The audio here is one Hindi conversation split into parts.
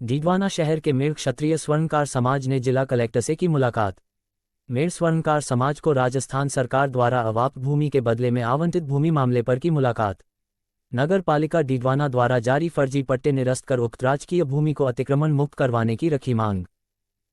डीडवाना शहर के मेड़ क्षत्रिय स्वर्णकार समाज ने जिला कलेक्टर से की मुलाकात। मेड़ स्वर्णकार समाज को राजस्थान सरकार द्वारा अवाप्त भूमि के बदले में आवंटित भूमि मामले पर की मुलाकात। नगर पालिका डीडवाना द्वारा जारी फर्जी पट्टे निरस्त कर उक्त राजकीय भूमि को अतिक्रमण मुक्त करवाने की रखी मांग।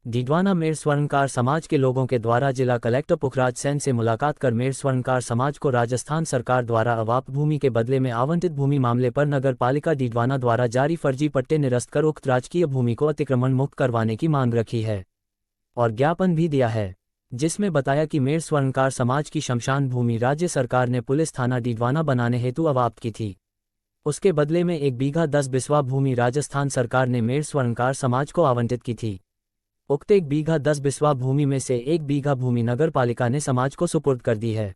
डीडवाना मेड़ स्वर्णकार समाज के लोगों के द्वारा जिला कलेक्टर पुखराज सेन से मुलाकात कर मेड़ स्वर्णकार समाज को राजस्थान सरकार द्वारा अवाप्त भूमि के बदले में आवंटित भूमि मामले पर नगर पालिका डीडवाना द्वारा जारी फर्जी पट्टे निरस्त कर उक्त राजकीय भूमि को अतिक्रमण मुक्त करवाने की मांग रखी है और ज्ञापन भी दिया है, जिसमें बताया कि मेड़ स्वर्णकार समाज की शमशान भूमि राज्य सरकार ने पुलिस थाना डीडवाना बनाने हेतु अवाप्त की थी। उसके बदले में 1 बीघा 10 बिस्वा भूमि राजस्थान सरकार ने मेड़ स्वर्णकार समाज को आवंटित की थी। उक्त 1 बीघा 10 बिस्वा भूमि में से 1 बीघा भूमि नगर पालिका ने समाज को सुपुर्द कर दी है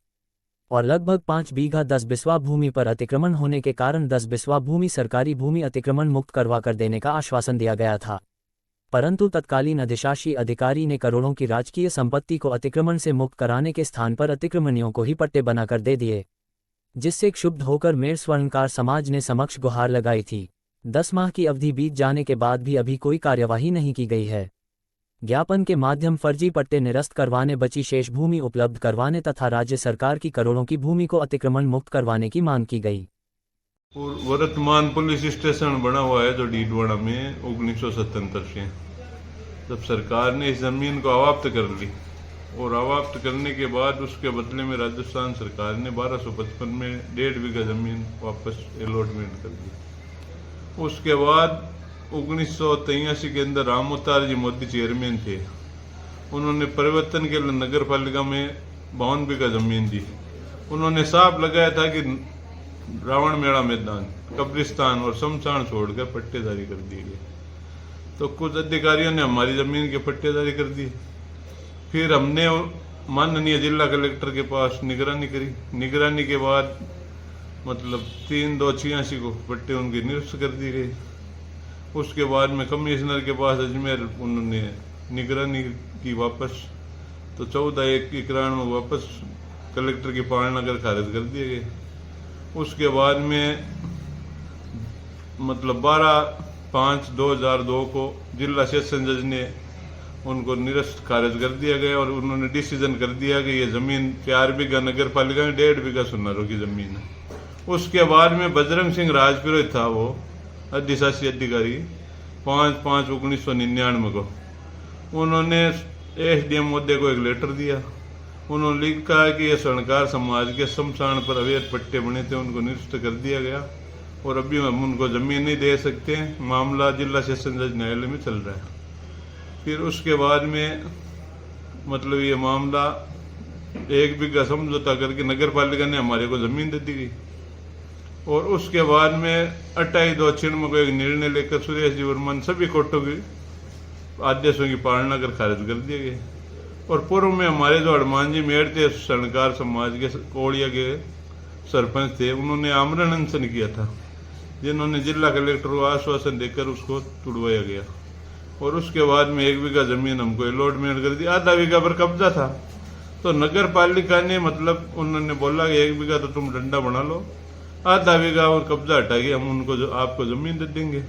और लगभग 5 बीघा 10 बिस्वा भूमि पर अतिक्रमण होने के कारण 10 बिस्वा भूमि सरकारी भूमि अतिक्रमण मुक्त करवा कर देने का आश्वासन दिया गया था, परंतु तत्कालीन अधिशासी अधिकारी ने करोड़ों की राजकीय संपत्ति को अतिक्रमण से मुक्त कराने के स्थान पर अतिक्रमणियों को ही पट्टे बनाकर दे दिए, जिससे क्षुब्ध होकर मेड़ स्वर्णकार समाज ने समक्ष गुहार लगाई थी। 10 माह की अवधि बीत जाने के बाद भी अभी कोई कार्यवाही नहीं की गई है। ज्ञापन के माध्यम फर्जी पट्टे निरस्त करवाने, बची शेष भूमि उपलब्ध करवाने तथा राज्य सरकार की करोड़ों की भूमि को अतिक्रमण मुक्त करवाने की मांग की गई। और वर्तमान पुलिस स्टेशन बना हुआ है जो डीडवाना में 1977 से, जब सरकार ने इस जमीन को अवाप्त कर ली और अवाप्त करने के बाद उसके बदले में राजस्थान सरकार ने 1255 में 1.5 बीघा जमीन वापस अलॉटमेंट कर दी। उसके बाद 1983 के अंदर राम अवतार जी मोदी चेयरमैन थे, उन्होंने परिवर्तन के लिए नगर पालिका में 52 बीघा जमीन दी। उन्होंने साफ लगाया था कि रावण मेला मैदान, कब्रिस्तान और शमशान छोड़कर पट्टे जारी कर दिए गए। तो कुछ अधिकारियों ने हमारी जमीन के पट्टे जारी कर दिए। फिर हमने माननीय जिला कलेक्टर के पास निगरानी करी। निगरानी के बाद मतलब 3/2/86 को पट्टे उनके निरस्त कर दिए गए। उसके बाद में कमिश्नर के पास अजमेर उन्होंने निगरानी की वापस, तो 14/1/91 में वापस कलेक्टर की पालना कर खारिज कर दिए गए। उसके बाद में मतलब 12/5/2002 को जिला सेशन जज ने उनको निरस्त खारिज कर दिया गया और उन्होंने डिसीजन कर दिया कि ये जमीन 4 बीघा नगर पालिका में 1.5 बीघा सुनारों की जमीन है। उसके बाद में बजरंग सिंह राजपुरोहित था वो अधिशासी अधिकारी 5/5/1999 को, उन्होंने एसडीएम महोदय को एक लेटर दिया। उन्होंने लिखा है कि ये स्वर्णकार समाज के शमशान पर अवैध पट्टे बने थे, उनको निरस्त कर दिया गया और अभी हम उनको जमीन नहीं दे सकते। मामला जिला सेशन जज न्यायालय में चल रहा है। फिर उसके बाद में मतलब ये मामला 1 बीघा समझौता करके नगर पालिका ने हमारे को जमीन दे दी गई और उसके बाद में 28/2/96 को एक निर्णय लेकर सुरेश जी वर्मन सभी कोर्टों की आदेशों की पालना कर खारिज कर दिए गए। और पूर्व में हमारे जो हनुमान जी मेड़ थे स्वर्णकार समाज के कोड़िया के सरपंच थे, उन्होंने आमरण अनशन किया था, जिन्होंने जिला कलेक्टर को आश्वासन देकर उसको तुड़वाया गया। और उसके बाद में 1 बीघा जमीन हमको अलॉटमेंट कर दी। आधा बीघा पर कब्जा था, तो नगर पालिका ने मतलब उन्होंने बोला कि 1 बीघा तो तुम डंडा बना लो, आधा बीघा और कब्जा हटा के हम उनको आपको जमीन दे देंगे।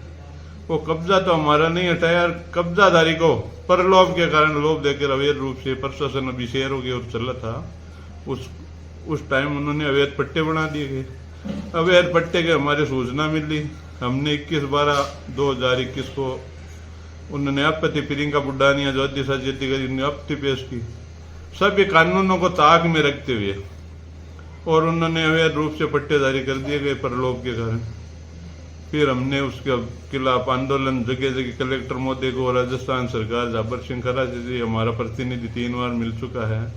वो कब्जा तो हमारा नहीं हटाया, कब्जादारी को परलोभ के कारण लोभ देकर अवैध रूप से प्रशासन अभी शहरों की ओर चला था, उस टाइम उन्होंने अवैध पट्टे बना दिए गए। अवैध पट्टे के हमारी सूचना मिली, हमने 21/12/2021 को उन्होंने आपत्ति प्रियंका बुड्डानिया जो अधिशासी अधिकारी ने आपत्ति पेश की, सभी कानूनों को ताक में रखते हुए, और उन्होंने अवैध रूप से पट्टे जारी कर दिए गए परलोभ के कारण। फिर हमने उसके खिलाफ आंदोलन जगह जगह कलेक्टर महोदय को, राजस्थान सरकार जाबर सिंह खराजी जी हमारा प्रतिनिधि 3 बार मिल चुका है,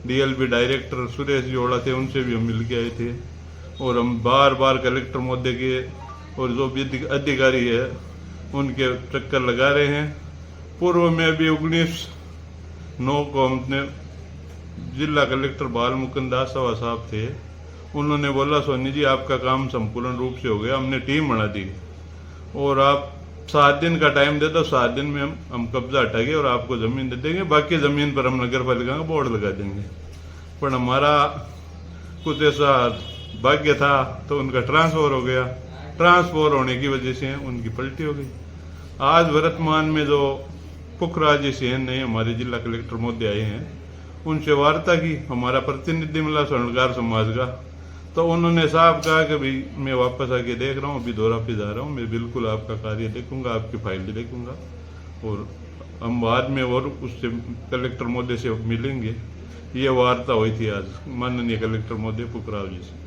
डीएलबी डायरेक्टर सुरेश जी ओड़ा थे, उनसे भी हम मिल के आए थे। और हम बार बार कलेक्टर महोदय के और जो भी अधिकारी है उनके चक्कर लगा रहे हैं। पूर्व में अभी 19/9 को हमने जिला कलेक्टर बाल मुकुंद दासवा साहब थे, उन्होंने बोला सोनी जी आपका काम संपूर्ण रूप से हो गया, हमने टीम बना दी और आप 7 दिन का टाइम दे दो, 7 दिन में हम कब्जा हटाएंगे और आपको जमीन दे देंगे, बाकी जमीन पर हम नगर पालिका का बोर्ड लगा देंगे। पर हमारा कुछ ऐसा भाग्य था तो उनका ट्रांसफर हो गया। ट्रांसफर होने की वजह से उनकी पलटी हो गई आज वर्तमान में जो पुखराज जी सेन ने हमारे जिला कलेक्टर महोदय आए हैं, उनसे वार्ता की, हमारा प्रतिनिधि मिला स्वर्णकार समाज का, तो उन्होंने साफ कहा कि भाई मैं वापस आके देख रहा हूँ, अभी दौरा पे जा रहा हूँ, मैं बिल्कुल आपका कार्य देखूंगा, आपकी फाइल देखूंगा और हम बाद में और उससे कलेक्टर महोदय से मिलेंगे। ये वार्ता हुई थी आज माननीय कलेक्टर महोदय पुखराज जी से।